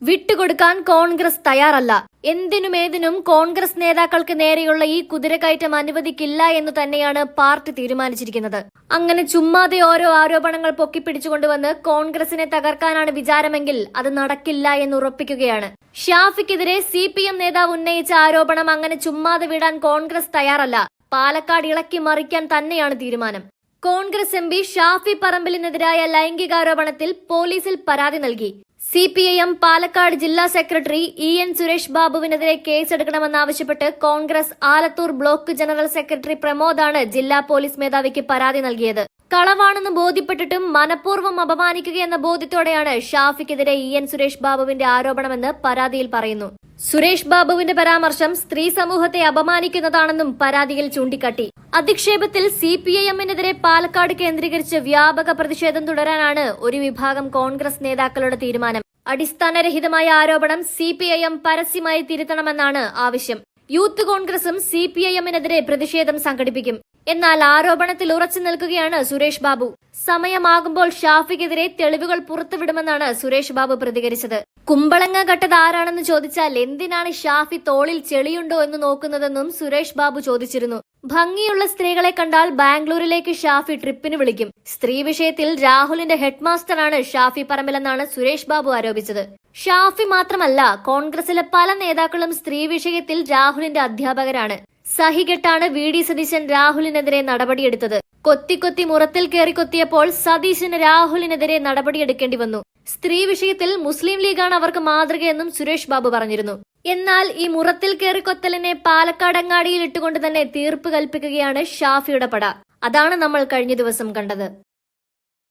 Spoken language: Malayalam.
വിട്ടുകൊടുക്കാൻ കോൺഗ്രസ് തയ്യാറല്ല. എന്തിനുമേതിനും കോൺഗ്രസ് നേതാക്കൾക്ക് നേരെയുള്ള ഈ കുതിരക്കയറ്റം അനുവദിക്കില്ല എന്ന് തന്നെയാണ് പാർട്ടി തീരുമാനിച്ചിരിക്കുന്നത്. അങ്ങനെ ചുമ്മാതെ ഓരോ ആരോപണങ്ങൾ പൊക്കിപ്പിടിച്ചുകൊണ്ടുവന്ന് കോൺഗ്രസിനെ തകർക്കാനാണ് വിചാരമെങ്കിൽ അത് നടക്കില്ല എന്ന് ഉറപ്പിക്കുകയാണ്. ഷാഫിക്കെതിരെ CPM നേതാവ് ഉന്നയിച്ച ആരോപണം അങ്ങനെ ചുമ്മാതെ വിടാൻ കോൺഗ്രസ് തയ്യാറല്ല. പാലക്കാട് ഇളക്കി മറിക്കാൻ തന്നെയാണ് തീരുമാനം. കോൺഗ്രസ് MP ഷാഫി പറമ്പിലിനെതിരായ ലൈംഗികാരോപണത്തിൽ പോലീസിൽ പരാതി നൽകി. CPIM പാലക്കാട് ജില്ലാ സെക്രട്ടറി EN സുരേഷ് ബാബുവിനെതിരെ കേസെടുക്കണമെന്നാവശ്യപ്പെട്ട് Congress Alathur block general secretary പ്രമോദാണ് ജില്ലാ പോലീസ് മേധാവിക്ക് പരാതി നൽകിയത്. കളവാണെന്ന് ബോധ്യപ്പെട്ടിട്ടും മനഃപൂർവ്വം അപമാനിക്കുകയെന്ന ബോധ്യത്തോടെയാണ് ഷാഫിക്കെതിരെ EN സുരേഷ് ബാബുവിന്റെ ആരോപണമെന്ന് പരാതിയിൽ പറയുന്നു. സുരേഷ് ബാബുവിന്റെ പരാമർശം സ്ത്രീ സമൂഹത്തെ അപമാനിക്കുന്നതാണെന്നും പരാതിയിൽ ചൂണ്ടിക്കാട്ടി. അധിക്ഷേപത്തിൽ CPIMനെതിരെ പാലക്കാട് കേന്ദ്രീകരിച്ച് വ്യാപക പ്രതിഷേധം തുടരാനാണ് ഒരു വിഭാഗം കോൺഗ്രസ് നേതാക്കളുടെ തീരുമാനം. അടിസ്ഥാനരഹിതമായ ആരോപണം CPIM പരസ്യമായി തിരുത്തണമെന്നാണ് ആവശ്യം. യൂത്ത് കോൺഗ്രസും CPIMനെതിരെ പ്രതിഷേധം സംഘടിപ്പിക്കും. എന്നാൽ ആരോപണത്തിൽ ഉറച്ചു നിൽക്കുകയാണ് സുരേഷ് ബാബു. സമയമാകുമ്പോൾ ഷാഫിക്കെതിരെ തെളിവുകൾ പുറത്തുവിടുമെന്നാണ് സുരേഷ് ബാബു പ്രതികരിച്ചത്. കുമ്പളങ്ങ കട്ടത് ആരാണെന്ന് ചോദിച്ചാൽ എന്തിനാണ് ഷാഫി തോളിൽ ചെളിയുണ്ടോ എന്ന് നോക്കുന്നതെന്നും സുരേഷ് ബാബു ചോദിച്ചിരുന്നു. ഭംഗിയുള്ള സ്ത്രീകളെ കണ്ടാൽ ബാംഗ്ലൂരിലേക്ക് ഷാഫി ട്രിപ്പിന് വിളിക്കും. സ്ത്രീ വിഷയത്തിൽ രാഹുലിന്റെ ഹെഡ്മാസ്റ്ററാണ് ഷാഫി പറമ്പിലെന്നാണ് സുരേഷ് ബാബു ആരോപിച്ചത്. ഷാഫി മാത്രമല്ല, കോൺഗ്രസിലെ പല നേതാക്കളും സ്ത്രീ വിഷയത്തിൽ രാഹുലിന്റെ അധ്യാപകരാണ്. സഹികെട്ടാണ് VD സതീശൻ രാഹുലിനെതിരെ നടപടിയെടുത്തത്. കൊത്തി മുറത്തിൽ കയറി കൊത്തിയപ്പോൾ സതീശന് രാഹുലിനെതിരെ നടപടിയെടുക്കേണ്ടി വന്നു. സ്ത്രീ വിഷയത്തിൽ മുസ്ലിം ലീഗാണ് അവർക്ക് മാതൃകയെന്നും സുരേഷ് ബാബു പറഞ്ഞിരുന്നു. എന്നാൽ ഈ മുറത്തിൽ കയറിക്കൊത്തലിനെ പാലക്കാടങ്ങാടിയിൽ ഇട്ടുകൊണ്ട് തന്നെ തീർപ്പ് കൽപ്പിക്കുകയാണ് ഷാഫിയുടെ പട. അതാണ് നമ്മൾ കഴിഞ്ഞ ദിവസം കണ്ടത്.